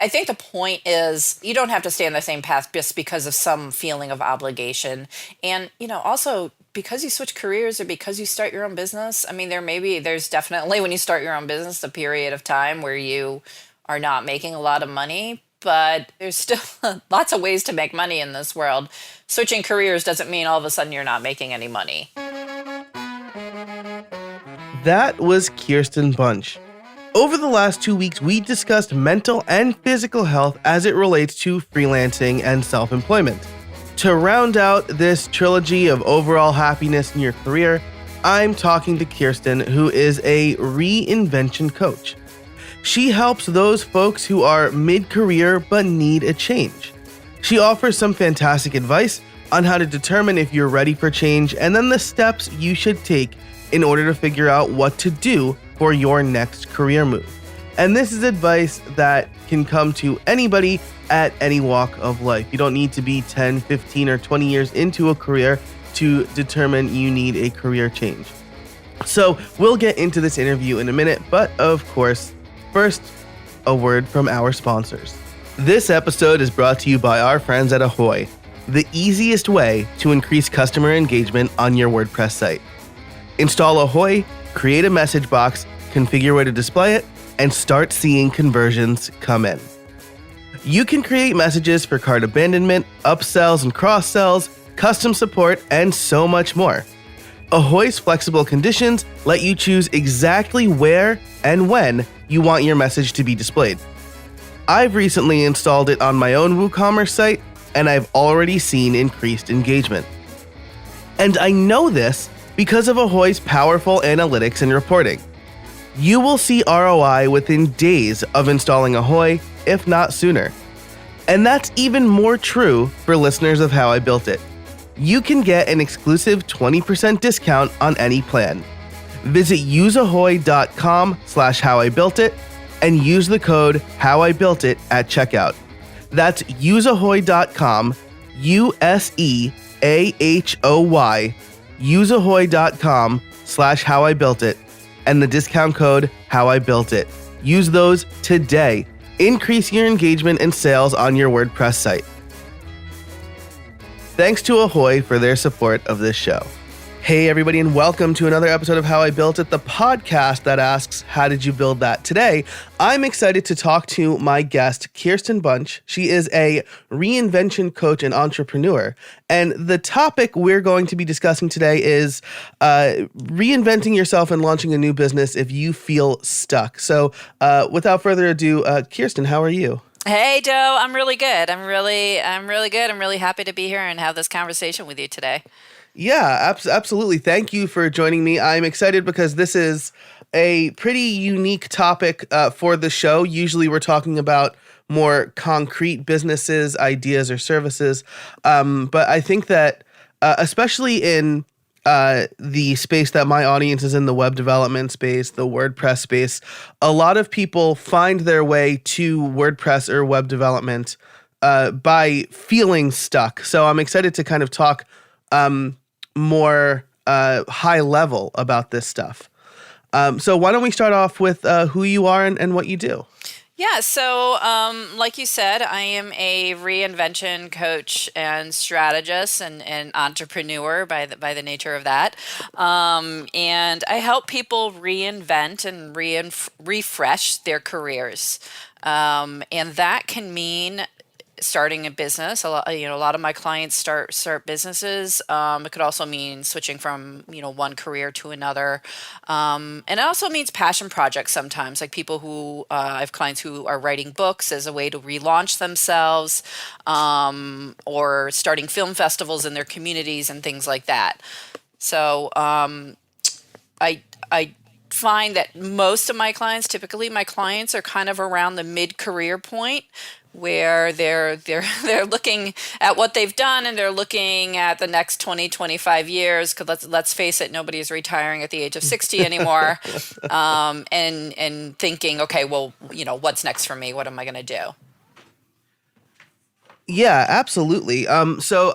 I think the point is you don't have to stay on the same path just because of some feeling of obligation. And, also because you switch careers or because you start your own business, I mean, there's definitely when you start your own business, a period of time where you are not making a lot of money, but there's still lots of ways to make money in this world. Switching careers doesn't mean all of a sudden you're not making any money. That was Kirsten Bunch. Over the last 2 weeks, we discussed mental and physical health as it relates to freelancing and self-employment. To round out this trilogy of overall happiness in your career, I'm talking to Kirsten, who is a reinvention coach. She helps those folks who are mid-career but need a change. She offers some fantastic advice on how to determine if you're ready for change and then the steps you should take in order to figure out what to do for your next career move. And this is advice that can come to anybody at any walk of life. You don't need to be 10, 15, or 20 years into a career to determine you need a career change. So we'll get into this interview in a minute, but of course, first, a word from our sponsors. This episode is brought to you by our friends at Ahoy, the easiest way to increase customer engagement on your WordPress site. Install Ahoy, create a message box, configure where to display it, and start seeing conversions come in. You can create messages for cart abandonment, upsells and cross-sells, custom support, and so much more. Ahoy's flexible conditions let you choose exactly where and when you want your message to be displayed. I've recently installed it on my own WooCommerce site, and I've already seen increased engagement. And I know this because of Ahoy's powerful analytics and reporting. You will see ROI within days of installing Ahoy, if not sooner. And that's even more true for listeners of How I Built It. You can get an exclusive 20% discount on any plan. Visit useahoy.com/howibuiltit and use the code HowIBuiltIt at checkout. That's useahoy.com, USEAHOY, useahoy.com/howibuiltit, and the discount code HowIBuiltIt. Use those today. Increase your engagement and sales on your WordPress site. Thanks to Ahoy for their support of this show. Hey everybody, and welcome to another episode of How I Built It, the podcast that asks, how did you build that? Today, I'm excited to talk to my guest, Kirsten Bunch. She is a reinvention coach and entrepreneur. And the topic we're going to be discussing today is reinventing yourself and launching a new business if you feel stuck. So without further ado, Kirsten, how are you? Hey Joe, I'm really good. I'm really good. I'm really happy to be here and have this conversation with you today. Yeah, absolutely. Thank you for joining me. I'm excited because this is a pretty unique topic for the show. Usually we're talking about more concrete businesses, ideas, or services. But I think that especially in the space that my audience is in, the web development space, the WordPress space, a lot of people find their way to WordPress or web development by feeling stuck. So I'm excited to kind of talk more high level about this stuff. So why don't we start off with who you are and what you do? Yeah, so like you said, I am a reinvention coach and strategist and entrepreneur by the nature of that. And I help people reinvent and refresh their careers. And that can mean starting a business. A lot of my clients start businesses. It could also mean switching from, one career to another. And it also means passion projects sometimes, like people who, I have clients who are writing books as a way to relaunch themselves, or starting film festivals in their communities and things like that. So, I find that most of my clients, typically my clients are kind of around the mid-career point, where they're looking at what they've done and they're looking at the next 20, 25 years, because let's face it, nobody is retiring at the age of 60 anymore, and thinking, okay, well, what's next for me? What am I going to do? Yeah, absolutely. So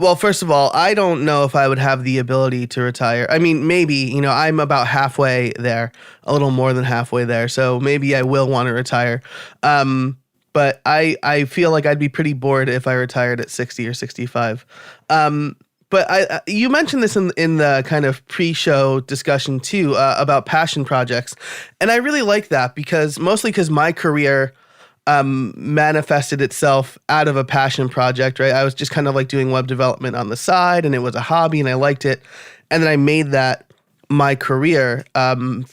Well, first of all, I don't know if I would have the ability to retire. I mean, maybe, I'm about halfway there, a little more than halfway there. So maybe I will want to retire. But I feel like I'd be pretty bored if I retired at 60 or 65. But you mentioned this in the kind of pre-show discussion too, about passion projects. And I really like that mostly because my career manifested itself out of a passion project, right? I was just kind of like doing web development on the side, and it was a hobby and I liked it. And then I made that my career. From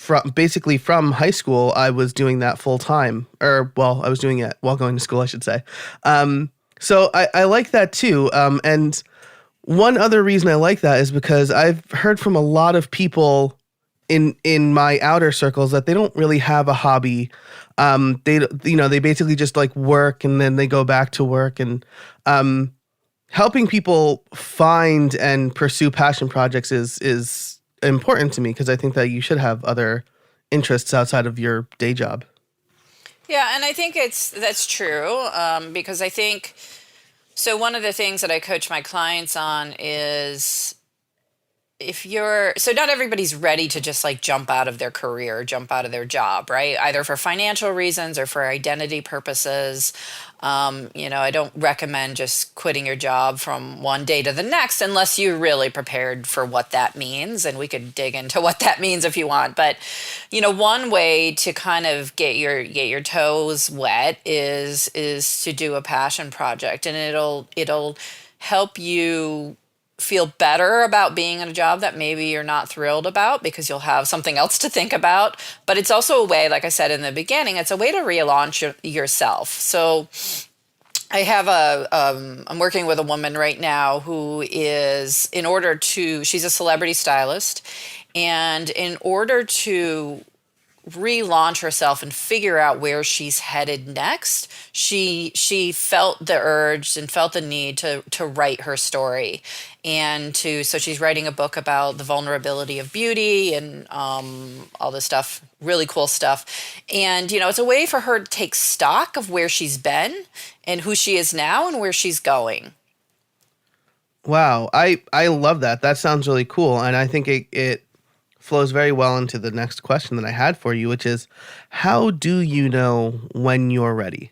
high school, I was doing that full time, I was doing it while going to school, I should say. So I like that too. And one other reason I like that is because I've heard from a lot of people in my outer circles that they don't really have a hobby. They basically just like work and then they go back to work, and helping people find and pursue passion projects is important to me, because I think that you should have other interests outside of your day job. Yeah, and I think that's true, because I think, so one of the things that I coach my clients on is, so not everybody's ready to just like jump out of their career, jump out of their job, right? Either for financial reasons or for identity purposes. I don't recommend just quitting your job from one day to the next unless you're really prepared for what that means. And we could dig into what that means if you want. But, one way to kind of get your toes wet is to do a passion project, and it'll help you feel better about being in a job that maybe you're not thrilled about, because you'll have something else to think about. But it's also a way, like I said in the beginning, it's a way to relaunch yourself. So I have I'm working with a woman right now who is, she's a celebrity stylist, and in order to relaunch herself and figure out where she's headed next, she felt the urge and felt the need to write her story, so she's writing a book about the vulnerability of beauty and all this stuff, really cool stuff. And it's a way for her to take stock of where she's been and who she is now and where she's going. Wow, I love that. That sounds really cool, and I think it flows very well into the next question that I had for you, which is, how do you know when you're ready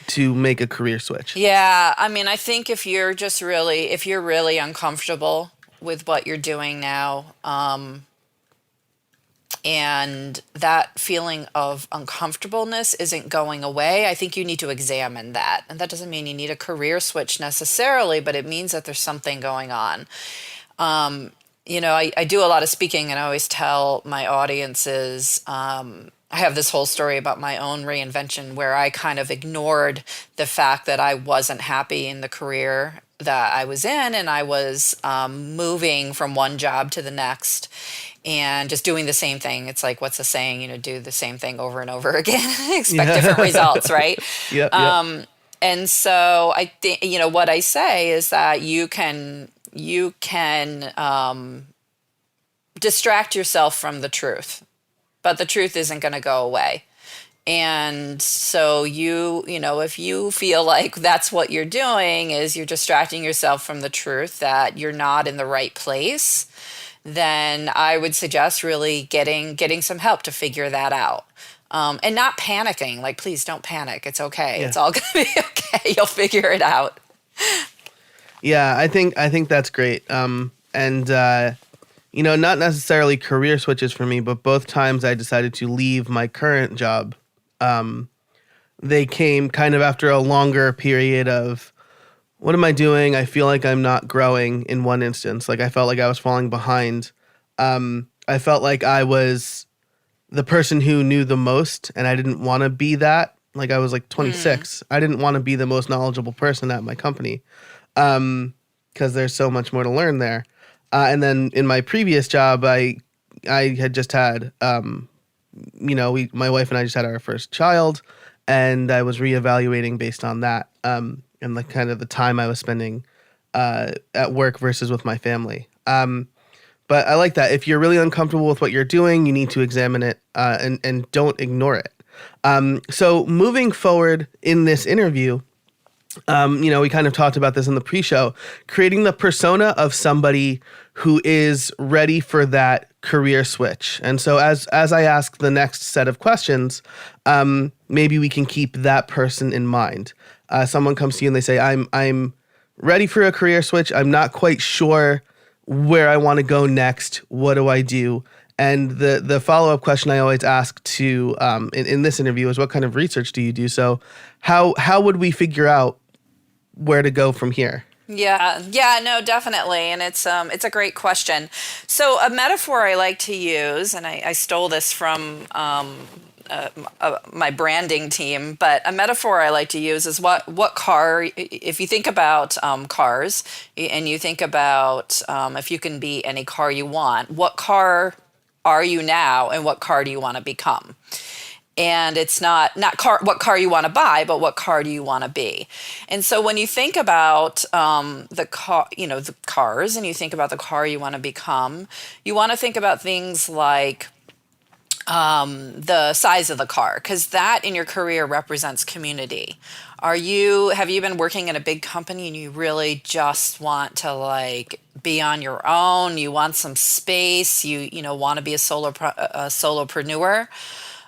to make a career switch? Yeah, I mean, I think if you're really uncomfortable with what you're doing now, and that feeling of uncomfortableness isn't going away, I think you need to examine that. And that doesn't mean you need a career switch necessarily, but it means that there's something going on. I do a lot of speaking, and I always tell my audiences, I have this whole story about my own reinvention where I kind of ignored the fact that I wasn't happy in the career that I was in, and I was moving from one job to the next and just doing the same thing. It's like, what's the saying? Do the same thing over and over again, expect different results, right? Yeah. And so I think, what I say is that you can distract yourself from the truth, but the truth isn't going to go away. And so if you feel like that's what you're doing, is you're distracting yourself from the truth that you're not in the right place, then I would suggest really getting some help to figure that out. And not panicking. Like, please don't panic. It's okay. Yeah. It's all going to be okay. You'll figure it out. Yeah, I think that's great. Not necessarily career switches for me, but both times I decided to leave my current job, they came kind of after a longer period of, what am I doing? I feel like I'm not growing in one instance. Like, I felt like I was falling behind. I felt like I was the person who knew the most, and I didn't want to be that. Like, I was like 26. I didn't want to be the most knowledgeable person at my company, because there's so much more to learn there. And then in my previous job, I had just had, my wife and I just had our first child, and I was reevaluating based on that, and like kind of the time I was spending at work versus with my family. But I like that. If you're really uncomfortable with what you're doing, you need to examine it and don't ignore it. So moving forward in this interview, We kind of talked about this in the pre-show, creating the persona of somebody who is ready for that career switch. And so as I ask the next set of questions, maybe we can keep that person in mind. Someone comes to you and they say, I'm ready for a career switch. I'm not quite sure where I want to go next. What do I do? And the follow-up question I always ask to in this interview is, what kind of research do you do? So how would we figure out where to go from here? Yeah, no, definitely. And it's a great question. So a metaphor I like to use, and I stole this from my branding team, but a metaphor I like to use is what car, if you think about cars and you think about if you can be any car you want, what car are you now and what car do you want to become? And it's not what car you want to buy, but what car do you want to be? And so when you think about the cars, and you think about the car you want to become, you want to think about things like the size of the car, because that in your career represents community. Have you been working in a big company and you really just want to be on your own? You want some space. You want to be a solopreneur.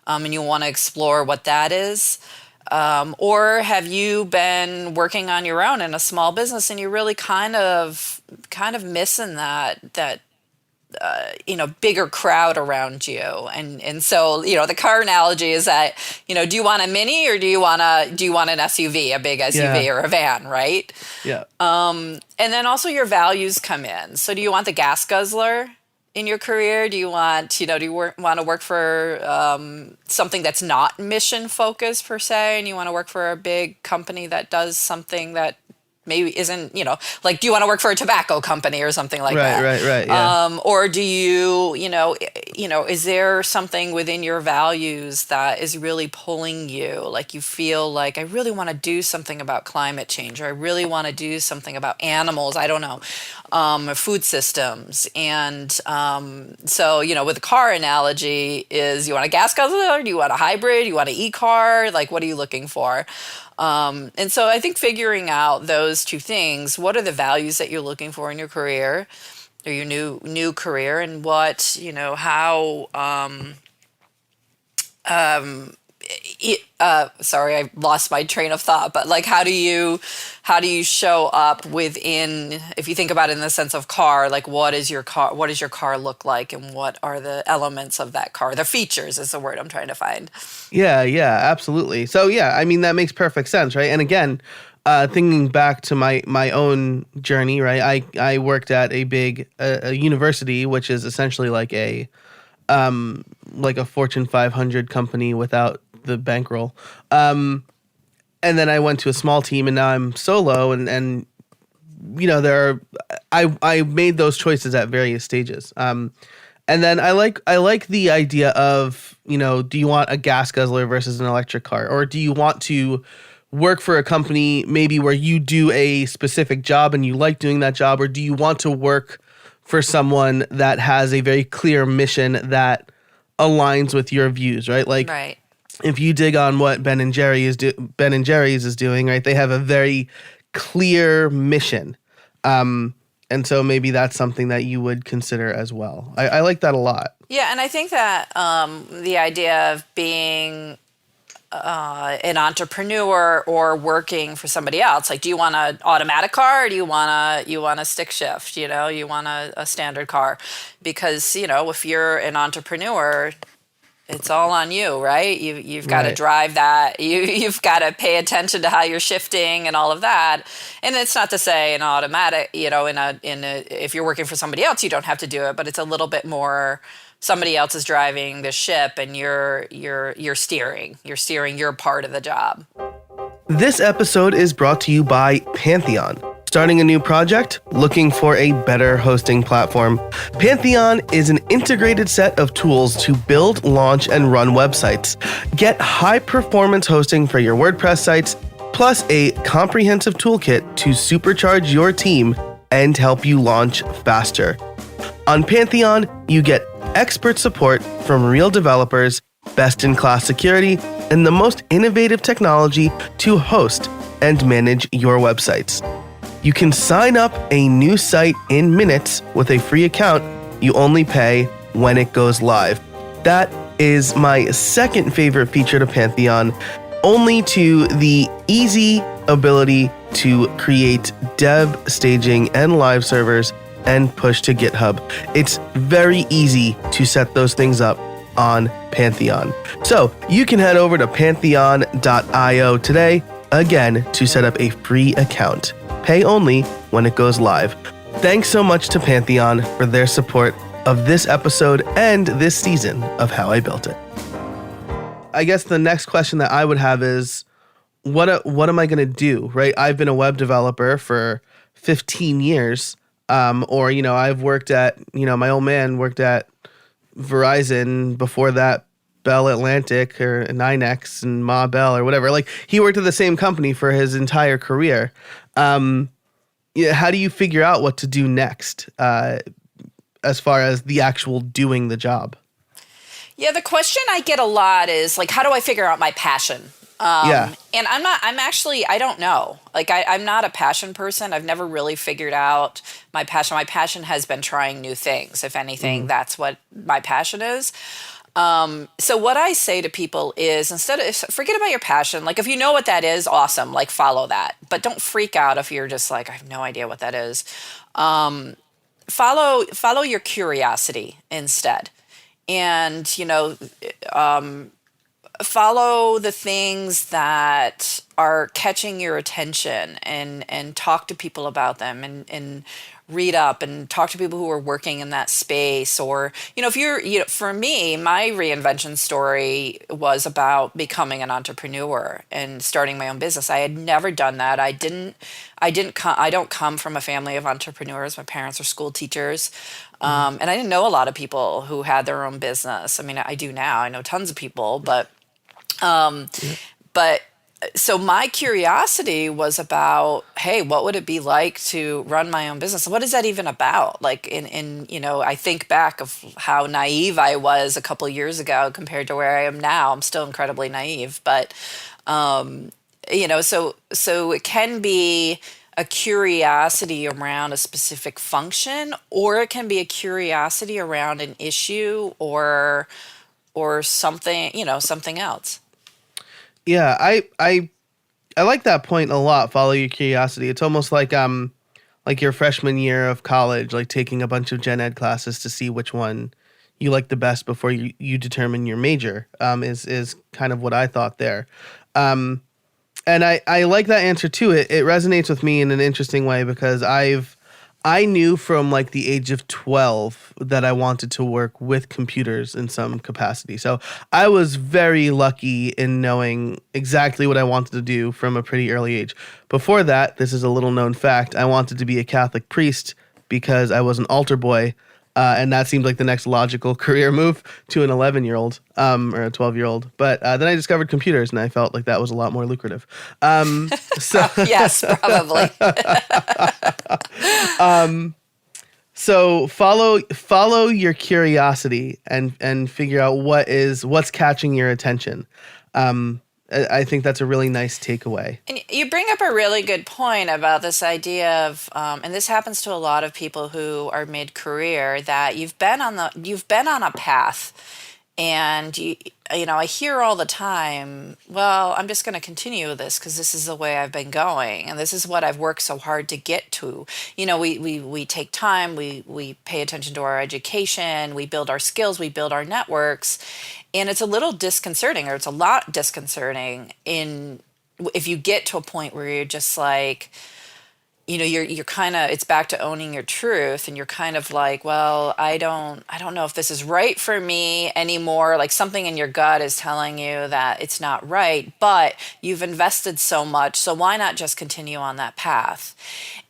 And you want to explore what that is? Or have you been working on your own in a small business and you're really kind of missing that bigger crowd around you? And so, the car analogy is that, do you want a mini or do you want an SUV, a big SUV or a van, right? Yeah. And then also your values come in. So do you want the gas guzzler in your career? Do you want to work for something that's not mission focused per se, and you want to work for a big company that does something that maybe isn't, do you want to work for a tobacco company or something like that? Right. Yeah. Or do you, is there something within your values that is really pulling you? Like you feel like, I really want to do something about climate change, or I really want to do something about animals. I don't know, food systems. And so, with the car analogy is, you want a gas guzzler? Do you want a hybrid? Do you want an e-car? What are you looking for? And so I think figuring out those two things, what are the values that you're looking for in your career or your new career, and what, how, sorry, I lost my train of thought, but how do you show up within, if you think about it in the sense of car, what does your car look like, and what are the elements of that car? The features is the word I'm trying to find. Yeah, absolutely. So that makes perfect sense, right? And again, thinking back to my own journey, right? I worked at a big a university, which is essentially like a Fortune 500 company without the bankroll. And then I went to a small team, and now I'm solo, and I made those choices at various stages. And then I like the idea of, do you want a gas guzzler versus an electric car, or do you want to work for a company maybe where you do a specific job and you like doing that job, or do you want to work for someone that has a very clear mission that aligns with your views, right? Right. If you dig on what Ben and Jerry's is doing, right? They have a very clear mission. And so maybe that's something that you would consider as well. I like that a lot. Yeah, and I think that the idea of being an entrepreneur or working for somebody else, do you want an automatic car, or do you want a stick shift? You want a standard car, because if you're an entrepreneur, it's all on you, right? You've got to drive that. You've got to pay attention to how you're shifting and all of that. And it's not to say an automatic, if you're working for somebody else, you don't have to do it, but it's a little bit more. Somebody else is driving the ship, and you're steering. You're steering your part of the job. This episode is brought to you by Pantheon. Starting a new project? Looking for a better hosting platform? Pantheon is an integrated set of tools to build, launch, and run websites. Get high-performance hosting for your WordPress sites, plus a comprehensive toolkit to supercharge your team and help you launch faster. On Pantheon, you get expert support from real developers, best-in-class security, and the most innovative technology to host and manage your websites. You can sign up a new site in minutes with a free account. You only pay when it goes live. That is my second favorite feature to Pantheon, only to the easy ability to create dev, staging, and live servers and push to GitHub. It's very easy to set those things up on Pantheon. So you can head over to pantheon.io today, again, to set up a free account. Pay only when it goes live. Thanks so much to Pantheon for their support of this episode and this season of How I Built It. I guess the next question that I would have is, what am I going to do, right? I've been a web developer for 15 years, I've worked at, my old man worked at Verizon, before that Bell Atlantic or NYNEX and Ma Bell or whatever. Like, he worked at the same company for his entire career. How do you figure out what to do next as far as the actual doing the job? Yeah, the question I get a lot is like, how do I figure out my passion? And I don't know. Like, I'm not a passion person. I've never really figured out my passion. My passion has been trying new things. If anything, that's what my passion is. So what I say to people is, forget about your passion. Like, if you know what that is, awesome. Like, follow that. But don't freak out if you're just like, I have no idea what that is. Follow your curiosity instead. And, follow the things that are catching your attention, and talk to people about them, and read up and talk to people who are working in that space. Or, for me, my reinvention story was about becoming an entrepreneur and starting my own business. I had never done that. I don't come from a family of entrepreneurs. My parents are school teachers. And I didn't know a lot of people who had their own business. I mean, I do now. I know tons of people, but so my curiosity was about, hey, what would it be like to run my own business? What is that even about? Like, I think back of how naive I was a couple of years ago compared to where I am now. I'm still incredibly naive, but, so it can be a curiosity around a specific function, or it can be a curiosity around an issue or something, something else. Yeah, I like that point a lot. Follow your curiosity. It's almost like your freshman year of college, like taking a bunch of gen ed classes to see which one you like the best before you determine your major. Is kind of what I thought there. And I like that answer too. It resonates with me in an interesting way, because I knew from like the age of 12 that I wanted to work with computers in some capacity. So I was very lucky in knowing exactly what I wanted to do from a pretty early age. Before that, this is a little known fact, I wanted to be a Catholic priest because I was an altar boy. And that seemed like the next logical career move to an 11-year-old or a 12-year-old. But then I discovered computers, and I felt like that was a lot more lucrative. Yes, probably. So follow your curiosity and figure out what's catching your attention. I think that's a really nice takeaway. And you bring up a really good point about this idea of, and this happens to a lot of people who are mid-career, that you've been on a path, and I hear all the time, well, I'm just going to continue with this because this is the way I've been going, and this is what I've worked so hard to get to. We take time, we pay attention to our education, we build our skills, we build our networks. And it's a little disconcerting, or it's a lot disconcerting if you get to a point where you're just like, you're kind of, it's back to owning your truth, and you're kind of like, well, I don't know if this is right for me anymore. Like, something in your gut is telling you that it's not right, but you've invested so much, so why not just continue on that path?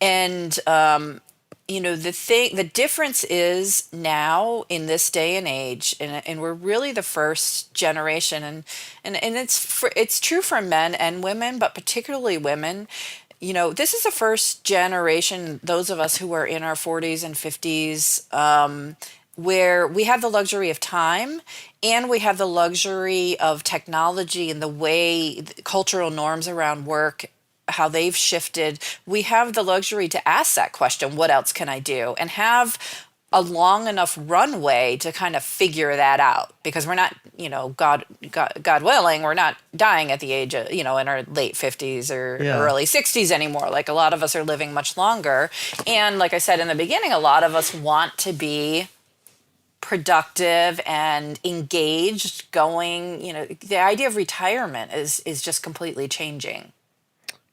And the difference is now in this day and age, and we're really the first generation, and it's true for men and women, but particularly women. This is the first generation, those of us who are in our 40s and 50s, where we have the luxury of time and we have the luxury of technology and the way cultural norms around work, how they've shifted. We have the luxury to ask that question, what else can I do? And have a long enough runway to kind of figure that out, because we're not, God willing, we're not dying at the age of, in our late 50s or Yeah. early 60s anymore. Like, a lot of us are living much longer. And like I said in the beginning, a lot of us want to be productive and engaged going, the idea of retirement is just completely changing.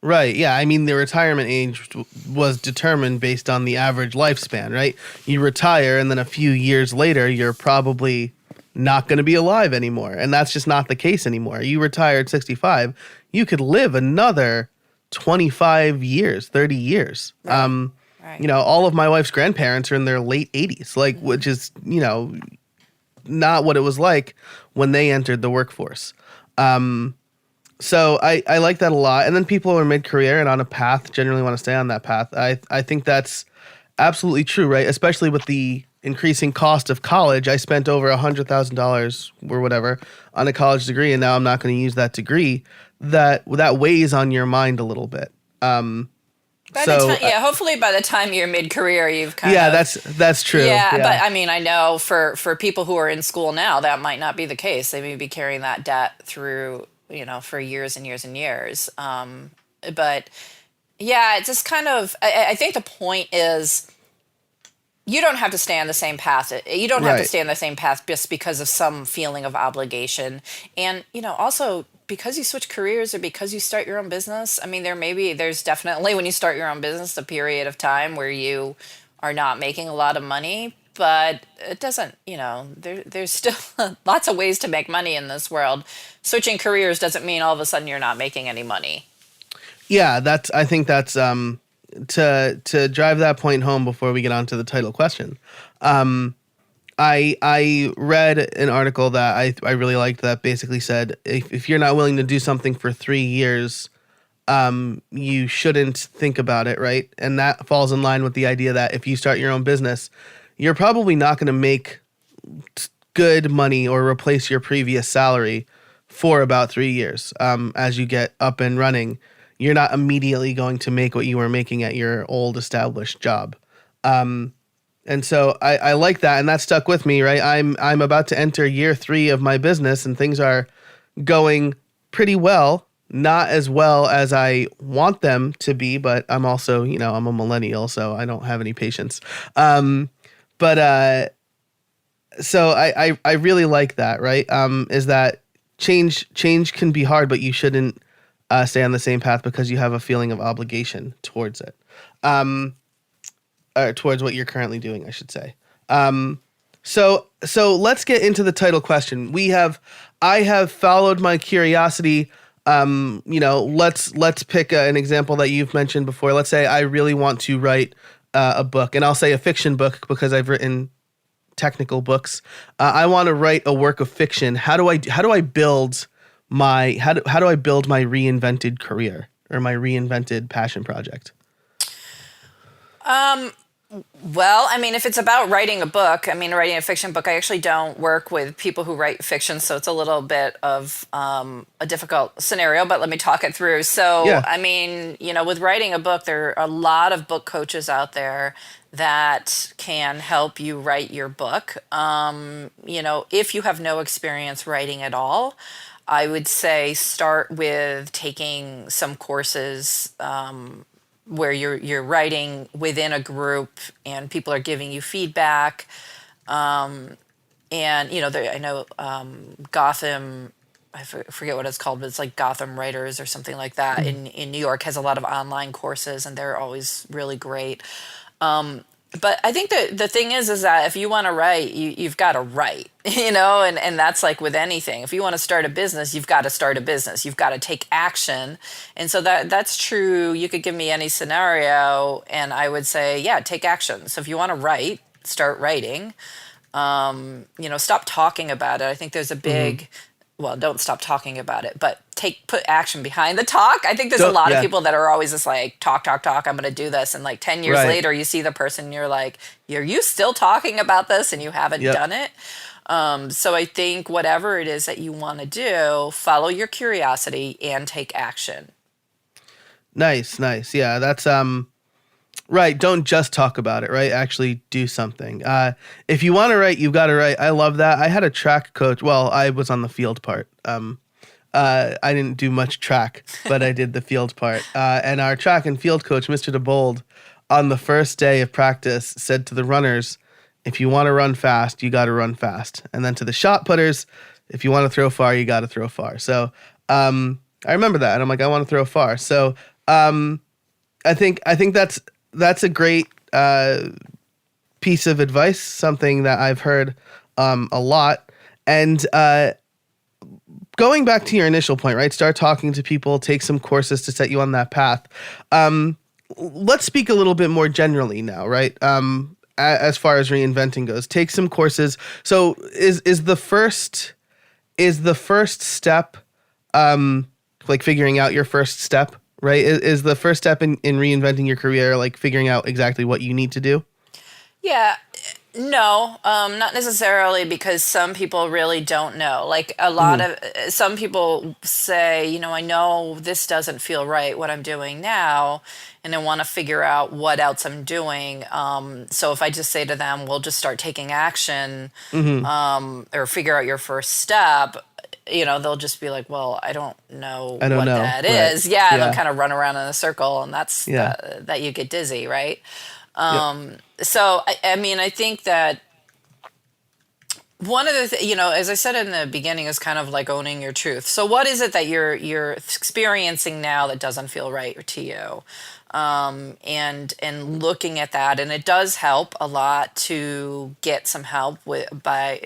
Right. Yeah. I mean, the retirement age was determined based on the average lifespan, right? You retire, and then a few years later, you're probably not going to be alive anymore. And that's just not the case anymore. You retire at 65, you could live another 25 years, 30 years. Right. Right. All of my wife's grandparents are in their late 80s, like, which is, not what it was like when they entered the workforce. So I like that a lot. And then people who are mid-career and on a path generally want to stay on that path. I think that's absolutely true, right? Especially with the increasing cost of college. I spent over $100,000 or whatever on a college degree, and now I'm not going to use that degree. That weighs on your mind a little bit. Hopefully by the time you're mid-career, you've kind of... that's true. Yeah, but I mean, I know for people who are in school now, that might not be the case. They may be carrying that debt through, for years and years and years. But yeah, it's just kind of, I think the point is, you don't have to stay on the same path. You don't have to stay on the same path just because of some feeling of obligation. And, also, because you switch careers or because you start your own business, I mean, there's definitely, when you start your own business, a period of time where you are not making a lot of money, but it doesn't, there's still lots of ways to make money in this world. Switching careers doesn't mean all of a sudden you're not making any money. Yeah, I think that's to drive that point home before we get on to the title question. I read an article that I really liked that basically said if you're not willing to do something for 3 years, you shouldn't think about it, right? And that falls in line with the idea that if you start your own business, you're probably not going to make good money or replace your previous salary for about 3 years. As you get up and running, you're not immediately going to make what you were making at your old established job. And so I like that, and that stuck with me, right? I'm about to enter year 3 of my business, and things are going pretty well. Not as well as I want them to be, but I'm also, I'm a millennial, so I don't have any patience. So I really like that, right? Is that change can be hard, but you shouldn't stay on the same path because you have a feeling of obligation towards it. Towards what you're currently doing, I should say. So let's get into the title question. I have followed my curiosity. Let's pick an example that you've mentioned before. Let's say I really want to write a book, and I'll say a fiction book because I've written technical books. I want to write a work of fiction. How do I build my reinvented career or my reinvented passion project? Well, I mean, if it's about writing a book, writing a fiction book, I actually don't work with people who write fiction, so it's a little bit of a difficult scenario, but let me talk it through. So, yeah. With writing a book, there are a lot of book coaches out there that can help you write your book. If you have no experience writing at all, I would say start with taking some courses where you're writing within a group and people are giving you feedback. I know Gotham, I forget what it's called, but it's like Gotham Writers or something like that in New York has a lot of online courses, and they're always really great. But I think the thing is that if you want to write, you've got to write, and that's like with anything. If you want to start a business, you've got to start a business. You've got to take action. And so that's true. You could give me any scenario and I would say, yeah, take action. So if you want to write, start writing. Stop talking about it. I think there's a big, well, don't stop talking about it, but put action behind the talk. I think there's a So, lot of yeah, people that are always just like talk, I'm going to do this, and like 10 years right. later you see the person and you're like, are you still talking about this and you haven't Yep. done it? So I think whatever it is that you want to do, follow your curiosity and take action. Nice, nice. Yeah, that's right. Don't just talk about it, right? Actually do something. If you want to write, you've got to write. I love that. I had a track coach. Well, I was on the field part. I didn't do much track, but I did the field part. And our track and field coach, Mr. DeBold, on the first day of practice said to the runners, if you want to run fast, you got to run fast. And then to the shot putters, if you want to throw far, you got to throw far. So I remember that. And I'm like, I want to throw far. So I think that's a great piece of advice, something that I've heard a lot. And going back to your initial point, right? Start talking to people, take some courses to set you on that path. Let's speak a little bit more generally now, right? As far as reinventing goes, take some courses. So is the first step like figuring out your first step, right? Is the first step in reinventing your career like figuring out exactly what you need to do? Yeah, no, not necessarily, because some people really don't know. Like a lot of some people say, I know this doesn't feel right what I'm doing now, and I want to figure out what else I'm doing. So if I just say to them, "Well, just start taking action," or figure out your first step, they'll just be like, "Well, I don't know I don't what know. that Right. is." Yeah, and Yeah. they'll kind of run around in a circle, and that's Yeah. that you get dizzy, right? Yep. So I mean, I think that one of the as I said in the beginning, is kind of like owning your truth. So what is it that you're experiencing now that doesn't feel right to you? And looking at that, and it does help a lot to get some help by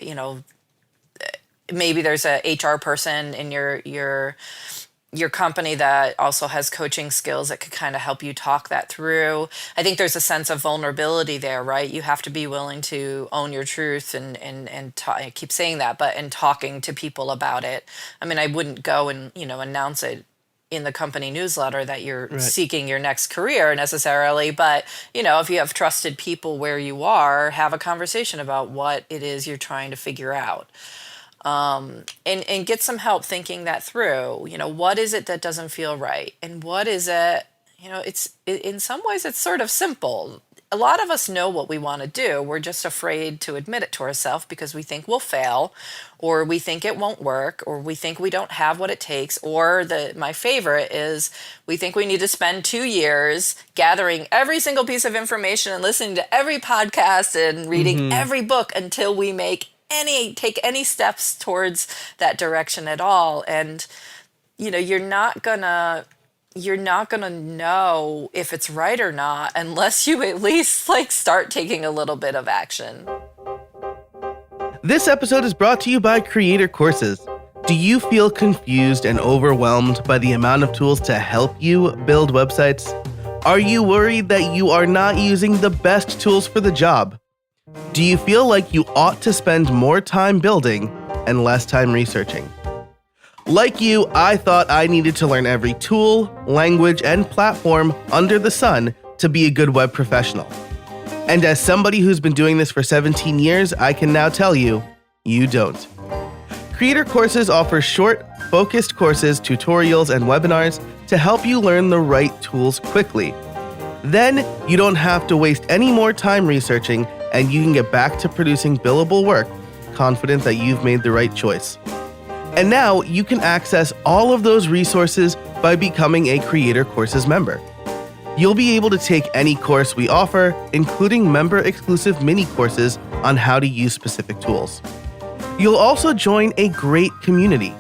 maybe there's a HR person in your company that also has coaching skills that could kind of help you talk that through. I think there's a sense of vulnerability there, right? You have to be willing to own your truth and I keep saying that, but in talking to people about it. I mean, I wouldn't go and, announce it in the company newsletter that you're Right. seeking your next career necessarily, but if you have trusted people where you are, have a conversation about what it is you're trying to figure out. And get some help thinking that through. What is it that doesn't feel right, and what is it? In some ways it's sort of simple. A lot of us know what we want to do. We're just afraid to admit it to ourselves because we think we'll fail, or we think it won't work, or we think we don't have what it takes, or my favorite is we think we need to spend 2 years gathering every single piece of information and listening to every podcast and reading every book until we take any steps towards that direction at all. And you're not gonna know if it's right or not unless you at least start taking a little bit of action. This episode is brought to you by Creator Courses. Do you feel confused and overwhelmed by the amount of tools to help you build websites? Are you worried that you are not using the best tools for the job? Do you feel like you ought to spend more time building and less time researching? Like you, I thought I needed to learn every tool, language, and platform under the sun to be a good web professional. And as somebody who's been doing this for 17 years, I can now tell you, you don't. Creator Courses offers short, focused courses, tutorials, and webinars to help you learn the right tools quickly. Then you don't have to waste any more time researching, and you can get back to producing billable work, confident that you've made the right choice. And now you can access all of those resources by becoming a Creator Courses member. You'll be able to take any course we offer, including member-exclusive mini courses on how to use specific tools. You'll also join a great community,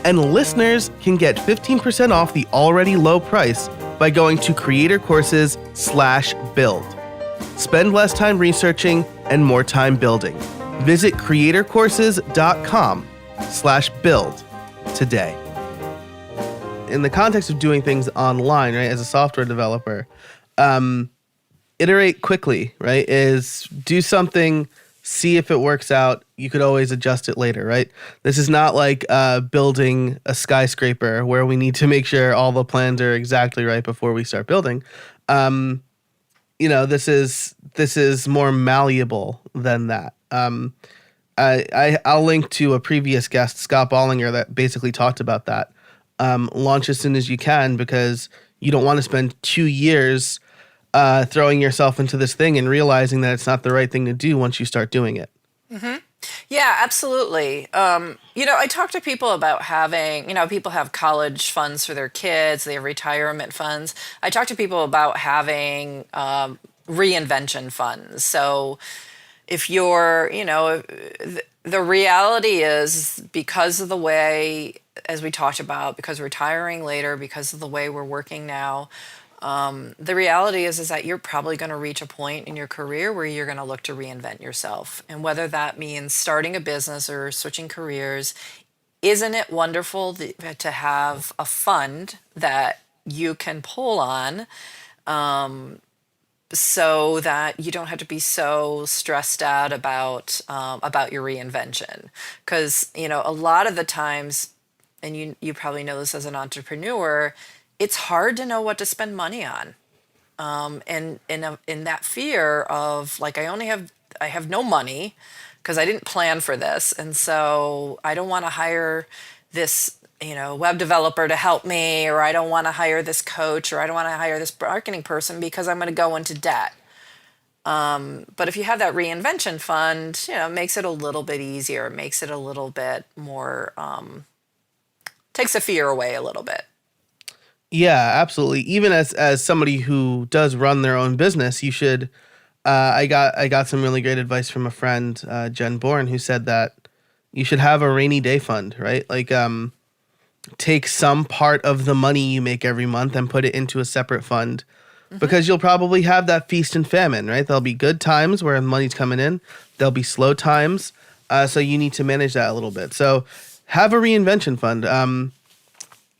and listeners can get 15% off the already low price by going to creatorcourses/build. Spend less time researching and more time building. Visit creatorcourses.com/build today. In the context of doing things online, right, as a software developer, iterate quickly, right, is do something, see if it works out, you could always adjust it later, right? This is not like building a skyscraper where we need to make sure all the plans are exactly right before we start building. This is more malleable than that. I'll link to a previous guest, Scott Bollinger, that basically talked about that. Launch as soon as you can, because you don't want to spend 2 years throwing yourself into this thing and realizing that it's not the right thing to do once you start doing it. Mm-hmm. Yeah, absolutely. I talk to people about having, people have college funds for their kids, they have retirement funds. I talk to people about having reinvention funds. So if you're, the reality is, because of the way, as we talked about, because we're retiring later, because of the way we're working now, the reality is that you're probably going to reach a point in your career where you're going to look to reinvent yourself. And whether that means starting a business or switching careers, isn't it wonderful to have a fund that you can pull on, so that you don't have to be so stressed out about your reinvention? Because a lot of the times, and you probably know this as an entrepreneur, it's hard to know what to spend money on, and in that fear of, like, I have no money because I didn't plan for this, and so I don't want to hire this web developer to help me, or I don't want to hire this coach, or I don't want to hire this marketing person because I'm going to go into debt. But if you have that reinvention fund, it makes it a little bit easier. It makes it a little bit more, takes the fear away a little bit. Yeah, absolutely. Even as somebody who does run their own business, you should. I got some really great advice from a friend, Jen Bourne, who said that you should have a rainy day fund, right? Like, take some part of the money you make every month and put it into a separate fund, because you'll probably have that feast and famine, right? There'll be good times where money's coming in. There'll be slow times. So you need to manage that a little bit. So have a reinvention fund.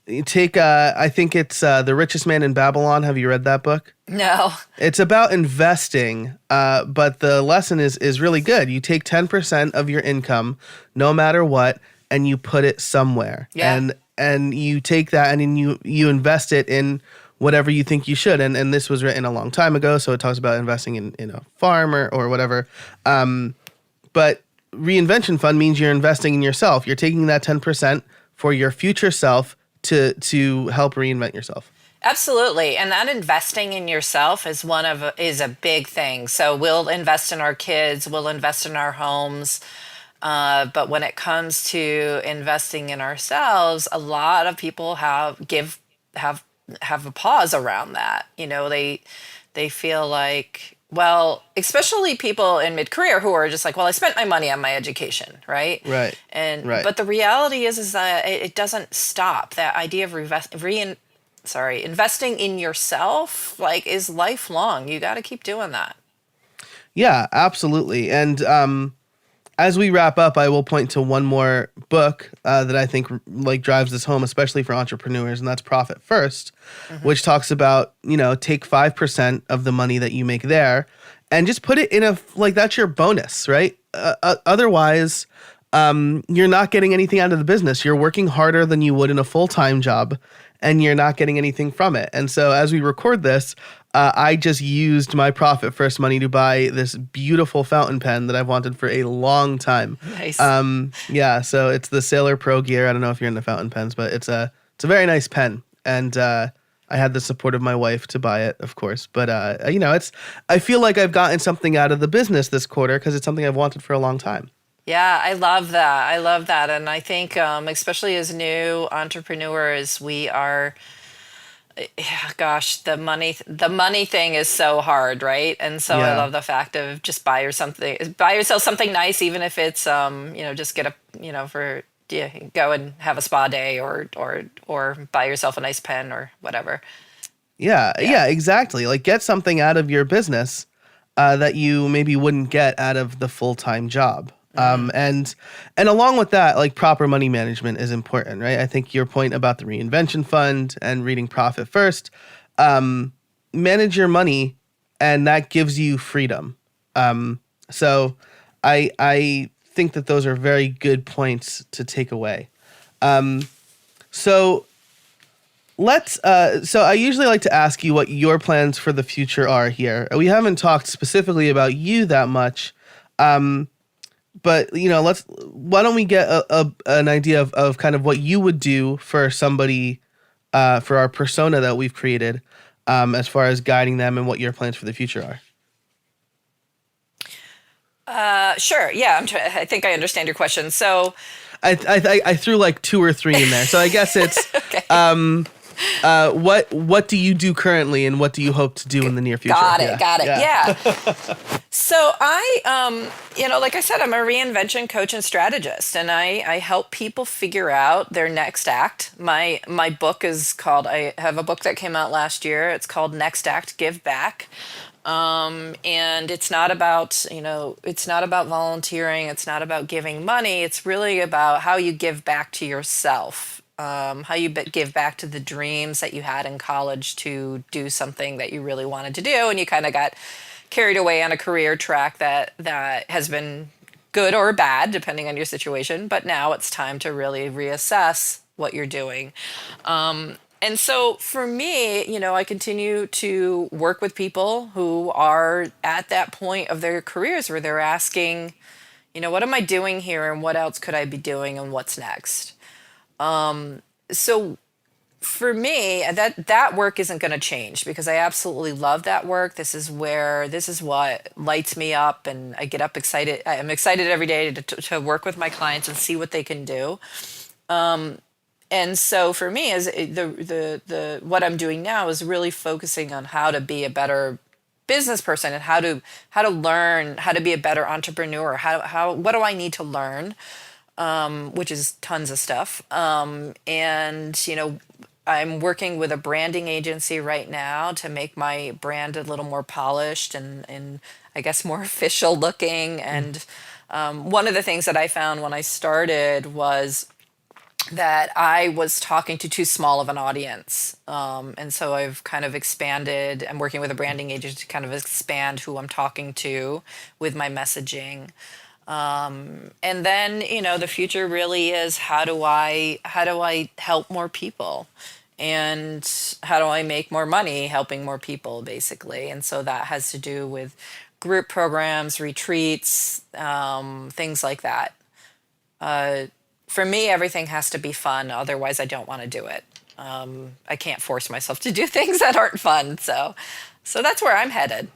You take, I think it's The Richest Man in Babylon. Have you read that book? No. It's about investing, but the lesson is really good. You take 10% of your income, no matter what, and you put it somewhere. Yeah. And you take that and then you invest it in whatever you think you should. And this was written a long time ago, so it talks about investing in a farm or whatever. But reinvention fund means you're investing in yourself. You're taking that 10% for your future self to help reinvent yourself. Absolutely. And that investing in yourself is a big thing. So we'll invest in our kids, we'll invest in our homes. But when it comes to investing in ourselves, a lot of people have a pause around that. They feel like, well, especially people in mid-career who are just like, well, I spent my money on my education, right? Right. But the reality is that it doesn't stop. That idea of investing in yourself, like, is lifelong. You got to keep doing that. Yeah, absolutely. And as we wrap up, I will point to one more book that I think like drives this home, especially for entrepreneurs, and that's Profit First, which talks about, take 5% of the money that you make there and just put it in that's your bonus, right? Otherwise, you're not getting anything out of the business. You're working harder than you would in a full-time job, and you're not getting anything from it. And so as we record this, I just used my Profit First money to buy this beautiful fountain pen that I've wanted for a long time. Nice. Yeah, so it's the Sailor Pro Gear. I don't know if you're into fountain pens, but it's a very nice pen. And I had the support of my wife to buy it, of course. But I feel like I've gotten something out of the business this quarter because it's something I've wanted for a long time. Yeah, I love that. And I think, especially as new entrepreneurs, we are, gosh, the money thing is so hard, right? And so Yeah. I love the fact of just buy yourself something nice, even if it's just get go and have a spa day, or buy yourself a nice pen or whatever. Yeah, exactly. Like, get something out of your business that you maybe wouldn't get out of the full-time job. And along with that, like, proper money management is important, right? I think your point about the reinvention fund and reading Profit First, manage your money, and that gives you freedom. So I think that those are very good points to take away. So so I usually like to ask you what your plans for the future are here. We haven't talked specifically about you that much. But why don't we get an idea of kind of what you would do for somebody, for our persona that we've created, as far as guiding them and what your plans for the future are. Sure. Yeah, I think I understand your question. So, I threw like 2 or 3 in there, so I guess it's okay. What do you do currently, and what do you hope to do in the near future? Got it. Yeah. So like I said, I'm a reinvention coach and strategist, and I help people figure out their next act. My book is called, I have a book that came out last year. It's called Next Act, Give Back. And it's not about volunteering. It's not about giving money. It's really about how you give back to yourself. How you give back to the dreams that you had in college to do something that you really wanted to do, and you kind of got carried away on a career track that has been good or bad depending on your situation, but now it's time to really reassess what you're doing. And so for me, I continue to work with people who are at that point of their careers where they're asking, what am I doing here, and what else could I be doing, and what's next? So for me, that work isn't going to change, because I absolutely love that work. This is what lights me up, and I get up excited. I'm excited every day to work with my clients and see what they can do. And so for me, as the what I'm doing now is really focusing on how to be a better business person, and how to learn how to be a better entrepreneur. What do I need to learn? Which is tons of stuff. And I'm working with a branding agency right now to make my brand a little more polished and I guess more official looking. And one of the things that I found when I started was that I was talking to too small of an audience. And so I've kind of expanded. I'm working with a branding agency to kind of expand who I'm talking to with my messaging. And then, the future really is how do I help more people, and how do I make more money helping more people, basically. And so that has to do with group programs, retreats, things like that. For me, everything has to be fun. Otherwise, I don't want to do it. I can't force myself to do things that aren't fun. So that's where I'm headed.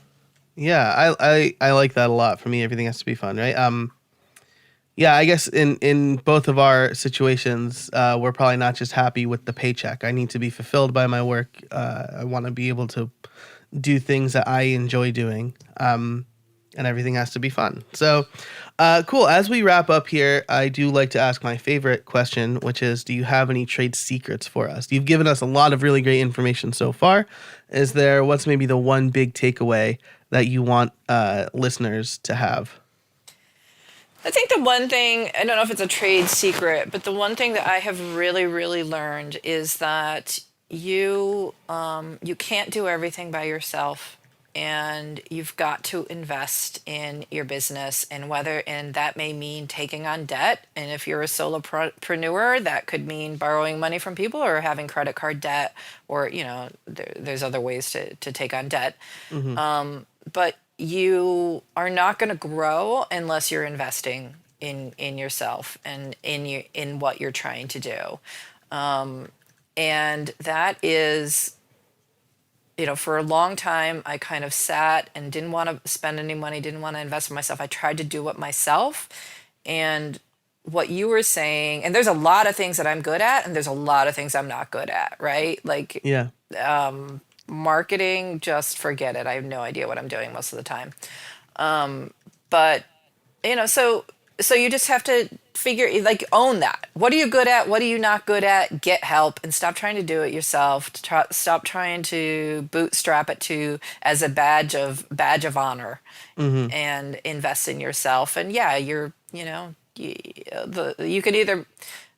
Yeah, I like that a lot. For me, everything has to be fun, right? Yeah, I guess in both of our situations, we're probably not just happy with the paycheck. I need to be fulfilled by my work. I want to be able to do things that I enjoy doing, and everything has to be fun. So, cool. As we wrap up here, I do like to ask my favorite question, which is, do you have any trade secrets for us? You've given us a lot of really great information so far. What's maybe the one big takeaway that you want listeners to have? I think the one thing, I don't know if it's a trade secret, but the one thing that I have really, really learned is that you can't do everything by yourself, and you've got to invest in your business, and that may mean taking on debt. And if you're a solopreneur, that could mean borrowing money from people or having credit card debt, or, there's other ways to take on debt. Mm-hmm. But you are not going to grow unless you're investing in yourself and in what you're trying to do. And that is, for a long time, I kind of sat and didn't want to spend any money, didn't want to invest in myself. I tried to do it myself. And what you were saying, and there's a lot of things that I'm good at, and there's a lot of things I'm not good at, right? Like, Yeah. Marketing, just forget it. I have no idea what I'm doing most of the time. But so you just have to own that. What are you good at? What are you not good at? Get help, and stop trying to do it yourself. Stop trying to bootstrap it as a badge of honor, Mm-hmm. and invest in yourself. And yeah, you can either,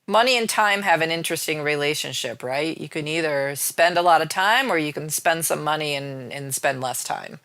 money and time have an interesting relationship, right? You can either spend a lot of time, or you can spend some money and spend less time.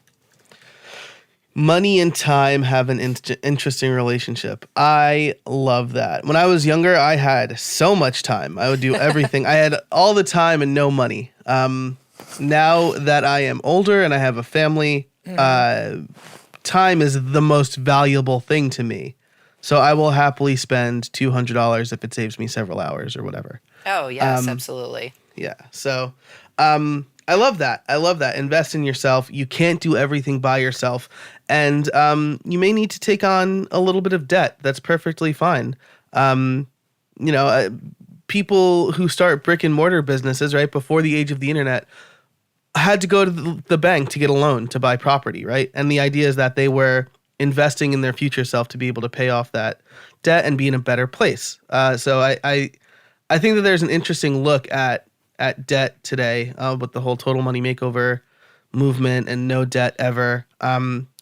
Money and time have an interesting relationship. I love that. When I was younger, I had so much time. I would do everything. I had all the time and no money. Now that I am older and I have a family, time is the most valuable thing to me. So I will happily spend $200 if it saves me several hours or whatever. Oh, yes, absolutely. Yeah. So I love that. I love that. Invest in yourself. You can't do everything by yourself. And you may need to take on a little bit of debt. That's perfectly fine. People who start brick and mortar businesses, right, before the age of the internet, had to go to the bank to get a loan to buy property, right? And the idea is that they were investing in their future self to be able to pay off that debt and be in a better place. So I think that there's an interesting look at debt today with the whole total money makeover movement and no debt ever.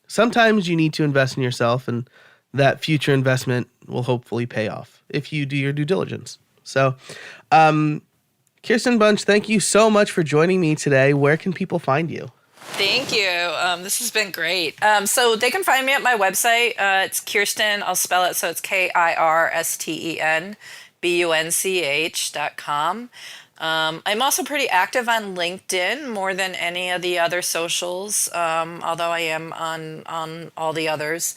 Sometimes you need to invest in yourself, and that future investment will hopefully pay off if you do your due diligence. So, Kirsten Bunch, thank you so much for joining me today. Where can people find you? Thank you. This has been great. So they can find me at my website. It's Kirsten. I'll spell it. So it's KirstenBunch.com. I'm also pretty active on LinkedIn more than any of the other socials, although I am on all the others.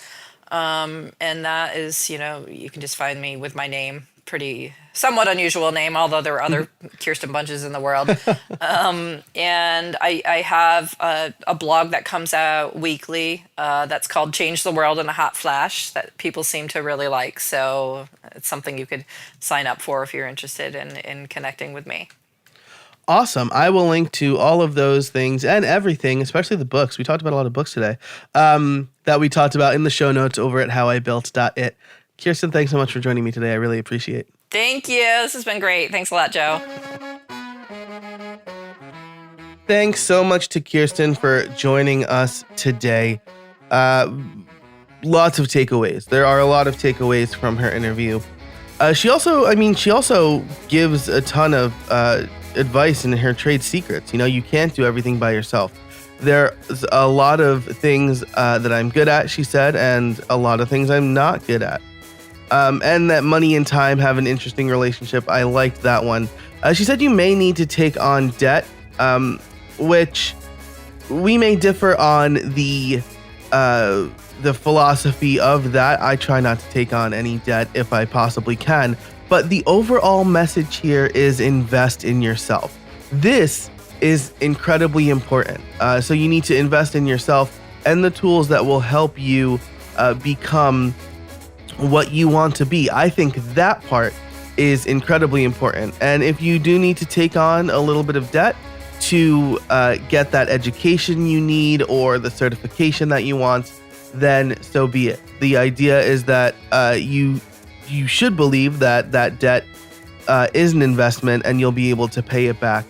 And that is, you can just find me with my name. Pretty somewhat unusual name, although there are other Kirsten Bunches in the world. And I have a blog that comes out weekly that's called Change the World in a Hot Flash that people seem to really like. So it's something you could sign up for if you're interested in connecting with me. Awesome. I will link to all of those things and everything, especially the books. We talked about a lot of books today that we talked about in the show notes over at howibuilt.it. Kirsten, thanks so much for joining me today. I really appreciate it. Thank you. This has been great. Thanks a lot, Joe. Thanks so much to Kirsten for joining us today. Lots of takeaways. There are a lot of takeaways from her interview. She also gives a ton of advice in her trade secrets. You can't do everything by yourself. There's a lot of things that I'm good at, she said, and a lot of things I'm not good at. And that money and time have an interesting relationship. I liked that one. She said you may need to take on debt, which we may differ on the philosophy of that. I try not to take on any debt if I possibly can. But the overall message here is invest in yourself. This is incredibly important. So you need to invest in yourself and the tools that will help you become what you want to be. I think that part is incredibly important. And if you do need to take on a little bit of debt to get that education you need or the certification that you want, then so be it. The idea is that you should believe that debt is an investment and you'll be able to pay it back,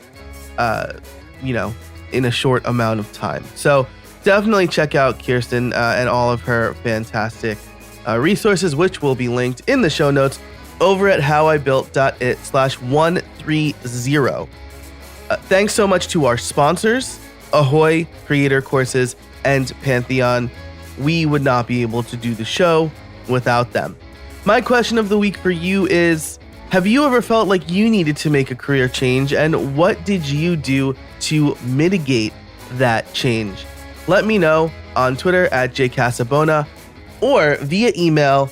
in a short amount of time. So definitely check out Kirsten and all of her fantastic resources, which will be linked in the show notes over at howibuilt.it/130. Thanks so much to our sponsors, Ahoy, Creator Courses, and Pantheon. We would not be able to do the show without them. My question of the week for you is, have you ever felt like you needed to make a career change, and what did you do to mitigate that change? Let me know on Twitter at jcasabona or via email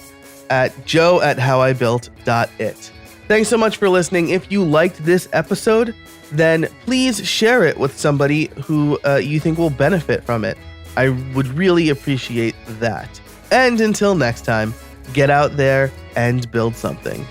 at joe@howibuilt.it. Thanks so much for listening. If you liked this episode, then please share it with somebody who you think will benefit from it. I would really appreciate that. And until next time, get out there and build something.